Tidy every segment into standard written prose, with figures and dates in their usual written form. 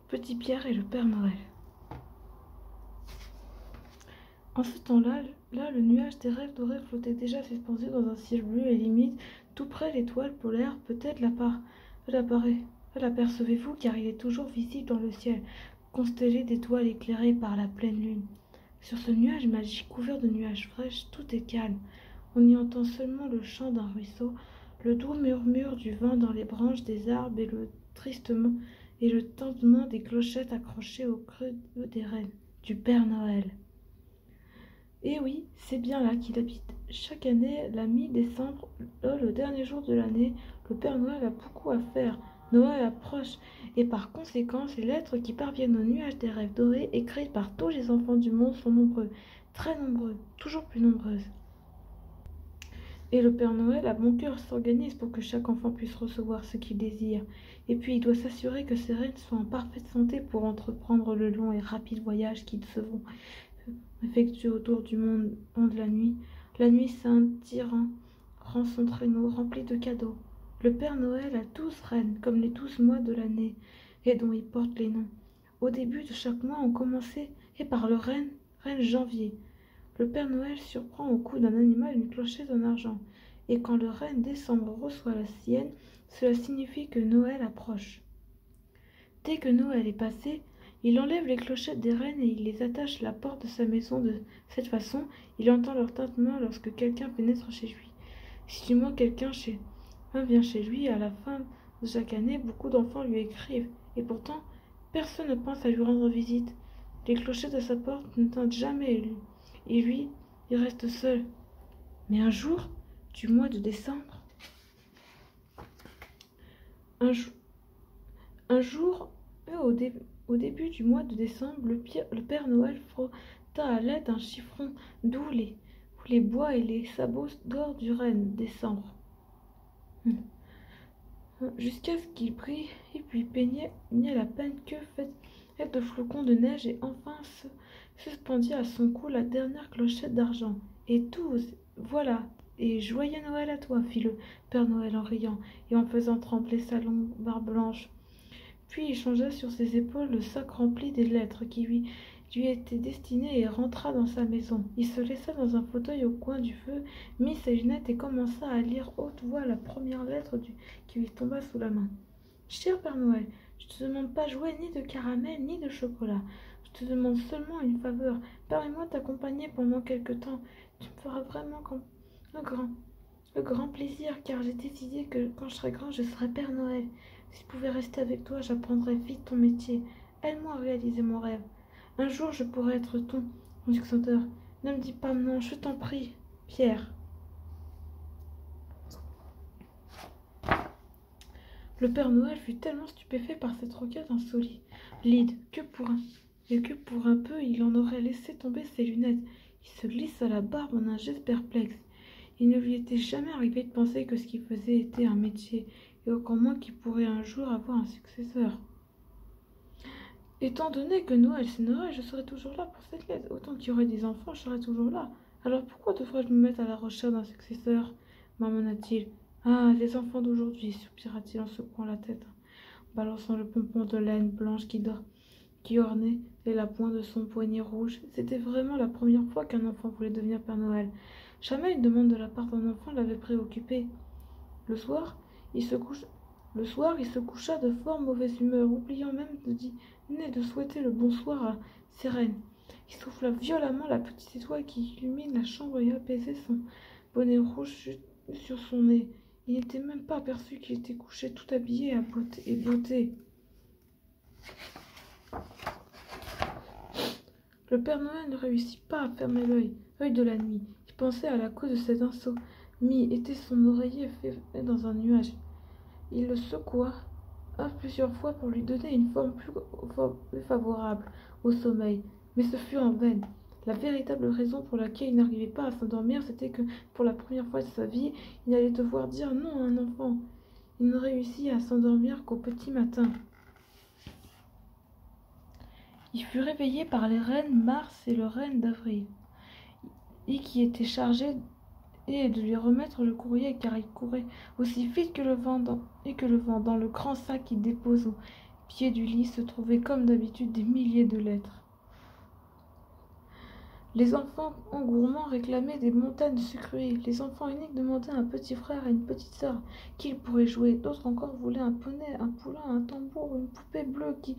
Petit Pierre et le Père Noël. En ce temps-là, le nuage des rêves dorés flottait déjà suspendu dans un ciel bleu et limite, tout près l'étoile polaire, peut-être l'apercevez-vous car il est toujours visible dans le ciel, constellé d'étoiles éclairées par la pleine lune. Sur ce nuage magique couvert de nuages fraîches, tout est calme. On y entend seulement le chant d'un ruisseau, le doux murmure du vent dans les branches des arbres et le tintement des clochettes accrochées au creux des rennes du Père Noël. Et oui, c'est bien là qu'il habite. Chaque année, la mi-décembre, le dernier jour de l'année, le Père Noël a beaucoup à faire. Noël approche, et par conséquent, les lettres qui parviennent au nuage des rêves dorés, écrites par tous les enfants du monde, sont nombreux, très nombreux, toujours plus nombreuses. Et le Père Noël, à bon cœur, s'organise pour que chaque enfant puisse recevoir ce qu'il désire. Et puis, il doit s'assurer que ses reines soient en parfaite santé pour entreprendre le long et rapide voyage qu'ils devront effectuer autour du monde de la nuit. La nuit, c'est un tyran, rend son traîneau rempli de cadeaux. Le Père Noël a 12 reines, comme les 12 mois de l'année, et dont il porte les noms. Au début de chaque mois, on commençait par le reine janvier. Le Père Noël surprend au cou d'un animal une clochette en argent, et quand le reine décembre reçoit la sienne, cela signifie que Noël approche. Dès que Noël est passé, il enlève les clochettes des rennes et il les attache à la porte de sa maison. De cette façon, il entend leur tintement lorsque quelqu'un pénètre chez lui. Si du moins quelqu'un vient chez lui, à la fin de chaque année, beaucoup d'enfants lui écrivent, et pourtant, personne ne pense à lui rendre visite. Les clochettes de sa porte ne tintent jamais, et lui, il reste seul. Mais un jour, du mois de décembre, un jour, au début du mois de décembre, le Père Noël frotta à l'aide un chiffon d'où les bois et les sabots d'or du renne décembre. Jusqu'à ce qu'il brille et puis peignait la peine que faite de flocons de neige et enfin suspendit à son cou la dernière clochette d'argent. Et tous, voilà, et joyeux Noël à toi, fit le Père Noël en riant et en faisant trembler sa longue barbe blanche. Puis il changea sur ses épaules le sac rempli des lettres qui lui étaient destinées et rentra dans sa maison. Il se laissa dans un fauteuil au coin du feu, mit ses lunettes et commença à lire haute voix la première lettre qui lui tomba sous la main. « Cher Père Noël, je te demande pas jouet ni de caramel ni de chocolat. Je te demande seulement une faveur. Permets-moi de t'accompagner pendant quelque temps. Tu me feras vraiment le grand plaisir, car j'ai décidé que quand je serai grand, je serai Père Noël. Si je pouvais rester avec toi, j'apprendrais vite ton métier. Aide-moi à réaliser mon rêve. Un jour, je pourrais être ton successeur. Ne me dis pas non, je t'en prie, Pierre. » Le Père Noël fut tellement stupéfait par cette requête insolite que pour un peu, il en aurait laissé tomber ses lunettes. Il se glissa la barbe en un geste perplexe. Il ne lui était jamais arrivé de penser que ce qu'il faisait était un métier, et encore moins qu'il pourrait un jour avoir un successeur. Étant donné que Noël c'est Noël, je serai toujours là pour cette lettre. Autant qu'il y aurait des enfants, je serai toujours là. Alors pourquoi devrais-je me mettre à la recherche d'un successeur, marmonna-t-il. Ah, les enfants d'aujourd'hui, soupira-t-il en secouant la tête, en balançant le pompon de laine blanche qui ornait la pointe de son poignet rouge. C'était vraiment la première fois qu'un enfant voulait devenir Père Noël. Jamais une demande de la part d'un enfant l'avait préoccupé. Le soir, il se coucha de fort mauvaise humeur, oubliant même de souhaiter le bonsoir à ses reines. Il souffla violemment la petite étoile qui illumine la chambre et apaisait son bonnet rouge sur son nez. Il n'était même pas aperçu qu'il était couché tout habillé à beauté. Le Père Noël ne réussit pas à fermer l'œil de la nuit. Il pensait à la cause de cet insomnie. Était son oreiller fait dans un nuage. Il le secoua plusieurs fois pour lui donner une forme plus favorable au sommeil, mais ce fut en vain. La véritable raison pour laquelle il n'arrivait pas à s'endormir, c'était que, pour la première fois de sa vie, il allait devoir dire non à un enfant. Il ne réussit à s'endormir qu'au petit matin. Il fut réveillé par les reines Mars et le reine d'Avril, et qui étaient chargés de lui remettre le courrier, car il courait aussi vite que le vent dans le grand sac qu'il dépose pied du lit se trouvaient comme d'habitude des milliers de lettres. Les enfants gourmands réclamaient des montagnes de sucreries. Les enfants uniques demandaient à un petit frère et à une petite sœur qui ils pourraient jouer. D'autres encore voulaient un poney, un poulain, un tambour, une poupée bleue pique,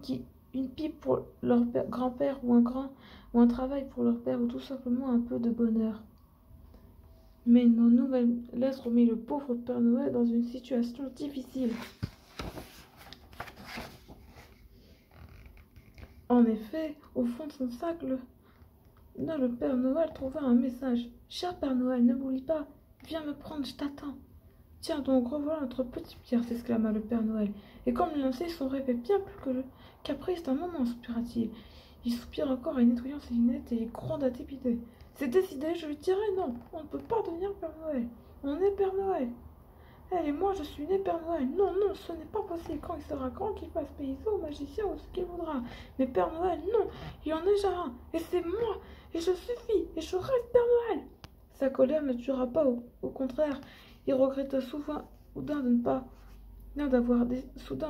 qui, une pipe pour leur grand-père ou un travail pour leur père ou tout simplement un peu de bonheur. Mais nos nouvelles lettres ont mis le pauvre Père Noël dans une situation difficile. En effet, au fond de son sac, le Père Noël trouva un message. « Cher Père Noël, ne m'oublie pas, viens me prendre, je t'attends. »« Tiens donc, revoilà notre petite Pierre, s'exclama le Père Noël. Et comme il lançait son rêve bien plus qu'après, c'est un moment, soupira-t-il. Il soupira encore en nettoyant ses lunettes et il gronda dépité. C'est décidé, je lui dirai non, on ne peut pas devenir Père Noël. On est Père Noël. Elle et moi, je suis né Père Noël. Non, non, ce n'est pas possible. Quand il sera grand, qu'il fasse paysan ou magicien ou ce qu'il voudra. Mais Père Noël, non, il en est déjà un. Et c'est moi. Et je suffis. Et je reste Père Noël. Sa colère ne tuera pas. Au contraire, il regretta soudain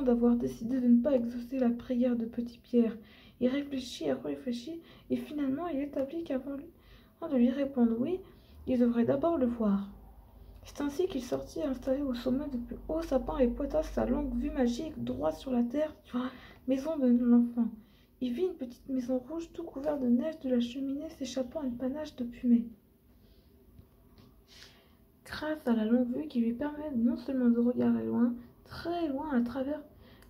d'avoir décidé de ne pas exaucer la prière de Petit Pierre. Il réfléchit et réfléchit. Et finalement, il établit qu'avant de lui répondre oui, il devrait d'abord le voir. C'est ainsi qu'il sortit installé au sommet du plus haut sapin et pointa sa longue vue magique droit sur la terre, sur la maison de l'enfant. Il vit une petite maison rouge tout couverte de neige, de la cheminée s'échappant un panache de fumée. Grâce à la longue vue qui lui permet non seulement de regarder loin, très loin à travers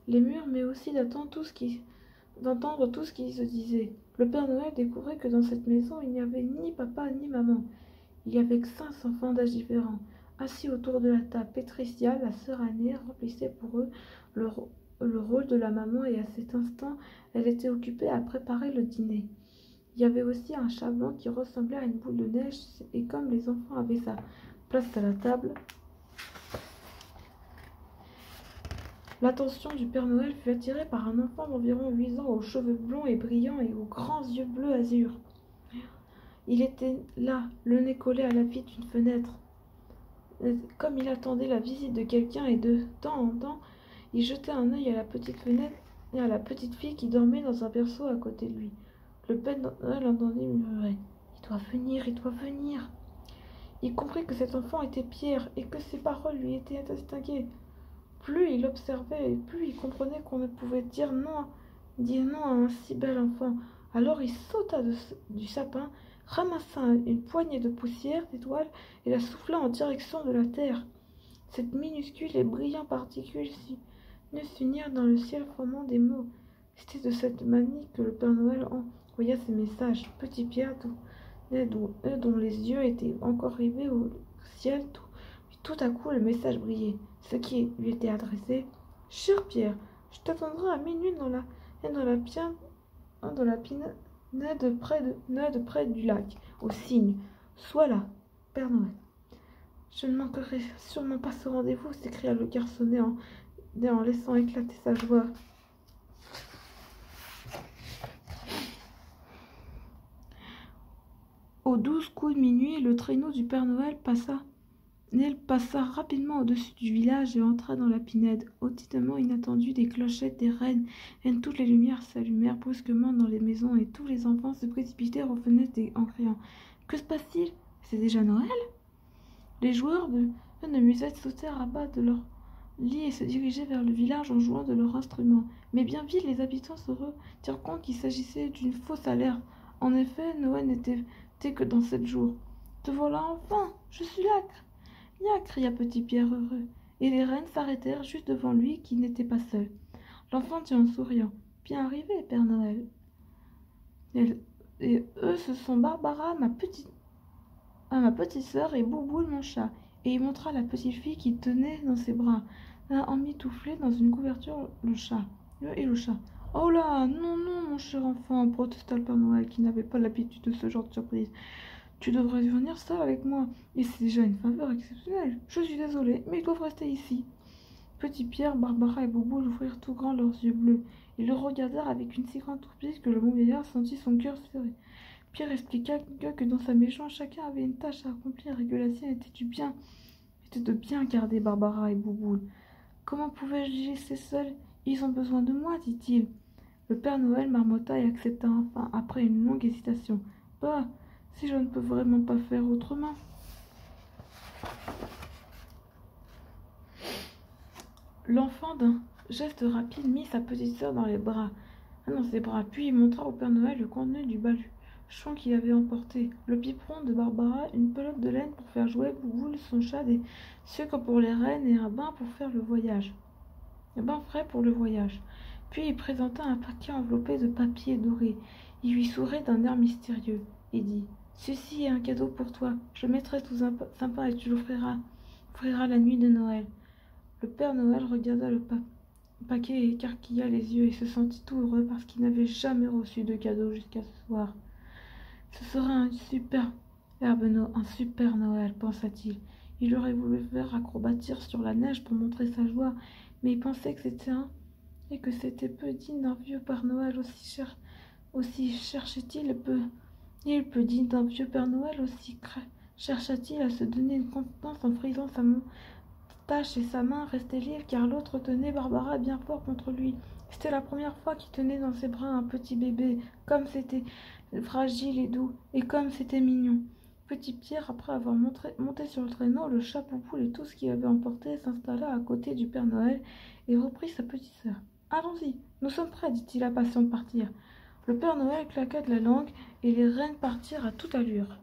les murs, mais aussi d'entendre tout ce qui se disait. Le Père Noël découvrait que dans cette maison, il n'y avait ni papa ni maman. Il y avait 5 enfants d'âge différents. Assis autour de la table, Patricia, la sœur aînée, remplissait pour eux le rôle de la maman et à cet instant, elle était occupée à préparer le dîner. Il y avait aussi un chat blanc qui ressemblait à une boule de neige et comme les enfants avaient sa place à la table, l'attention du Père Noël fut attirée par un enfant d'environ 8 ans aux cheveux blonds et brillants et aux grands yeux bleus azur. Il était là, le nez collé à la vitre d'une fenêtre. Comme il attendait la visite de quelqu'un et de temps en temps, il jetait un œil à la petite fenêtre et à la petite fille qui dormait dans un berceau à côté de lui. Le Père Noël entendit murmurer « Il doit venir, il doit venir !» Il comprit que cet enfant était Pierre et que ses paroles lui étaient indistinguées. Plus il observait, plus il comprenait qu'on ne pouvait dire non à un si bel enfant. Alors il sauta du sapin, ramassa une poignée de poussière d'étoiles et la souffla en direction de la terre. Cette minuscule et brillante particule s'unirent dans le ciel formant des mots. C'était de cette manière que le Père Noël envoya ses messages. Petit Pierre, dont les yeux étaient encore rivés au ciel, tout à coup le message brillait. Ce qui lui était adressé. « Cher Pierre, je t'attendrai à minuit dans la pinède près du lac, au cygne. Sois là, Père Noël. » « Je ne manquerai sûrement pas ce rendez-vous, s'écria le garçonnet en laissant éclater sa joie. Aux 12 coups de minuit, le traîneau du Père Noël passa rapidement au-dessus du village et entra dans la pinède. Aussitôt inattendu, des clochettes, des rennes et toutes les lumières s'allumèrent brusquement dans les maisons et tous les enfants se précipitèrent aux fenêtres en criant « Que se passe-t-il? C'est déjà Noël ?» Les joueurs de musette sautèrent à bas de leur lit et se dirigeaient vers le village en jouant de leurs instruments. Mais bien vite, les habitants se retirent compte qu'il s'agissait d'une fausse alerte. En effet, Noël n'était que dans 7 jours. « Te voilà enfin! Je suis là! » cria Petit Pierre heureux. Et les reines s'arrêtèrent juste devant lui qui n'était pas seul. L'enfant dit en souriant « Bien arrivé, Père Noël. Et eux, ce sont Barbara, ma petite sœur, et Bouboule, mon chat. » Et il montra la petite fille qui tenait dans ses bras, emmitouflée dans une couverture, le chat. « Oh là, non, non, mon cher enfant, protesta le Père Noël, qui n'avait pas l'habitude de ce genre de surprise. Tu devrais venir seul avec moi, et c'est déjà une faveur exceptionnelle. Je suis désolée, mais ils doivent rester ici. » Petit Pierre, Barbara et Bouboule ouvrirent tout grand leurs yeux bleus. Ils le regardèrent avec une si grande surprise que le bon vieillard sentit son cœur serré. Pierre expliqua que dans sa maison, chacun avait une tâche à accomplir et que la sienne était de bien garder Barbara et Bouboule. Comment pouvais-je les laisser seuls? Ils ont besoin de moi, dit-il. Le Père Noël marmotta et accepta enfin, après une longue hésitation. Bah, si je ne peux vraiment pas faire autrement. L'enfant, d'un geste rapide, mit sa petite sœur dans ses bras, puis il montra au Père Noël le contenu du baluchon qu'il avait emporté. Le biberon de Barbara, une pelote de laine pour faire jouer Bouboule, son chat, des sucres pour les reines et un bain pour faire le voyage. Un bain frais pour le voyage. Puis il présenta un paquet enveloppé de papier doré. Il lui sourit d'un air mystérieux et dit « Ceci est un cadeau pour toi. Je le mettrai tout sympa et tu l'offriras la nuit de Noël. » Le Père Noël regarda le paquet et écarquilla les yeux et se sentit tout heureux parce qu'il n'avait jamais reçu de cadeau jusqu'à ce soir. Ce sera un super Noël, pensa-t-il. Il aurait voulu faire acrobatir sur la neige pour montrer sa joie, mais il pensait que c'était peu digne d'un vieux Père Noël aussi cherchait-il peu digne d'un vieux Père Noël aussi chercha-t-il à se donner une contenance en frisant sa moustache et sa main restait libre car l'autre tenait Barbara bien fort contre lui. C'était la première fois qu'il tenait dans ses bras un petit bébé, comme c'était fragile et doux, et comme c'était mignon. Petit Pierre, après avoir monté sur le traîneau, le chat Poupoule et tout ce qu'il avait emporté, s'installa à côté du Père Noël et reprit sa petite sœur. « Allons-y, nous sommes prêts, dit-il impatient de partir. Le Père Noël claqua de la langue et les reines partirent à toute allure.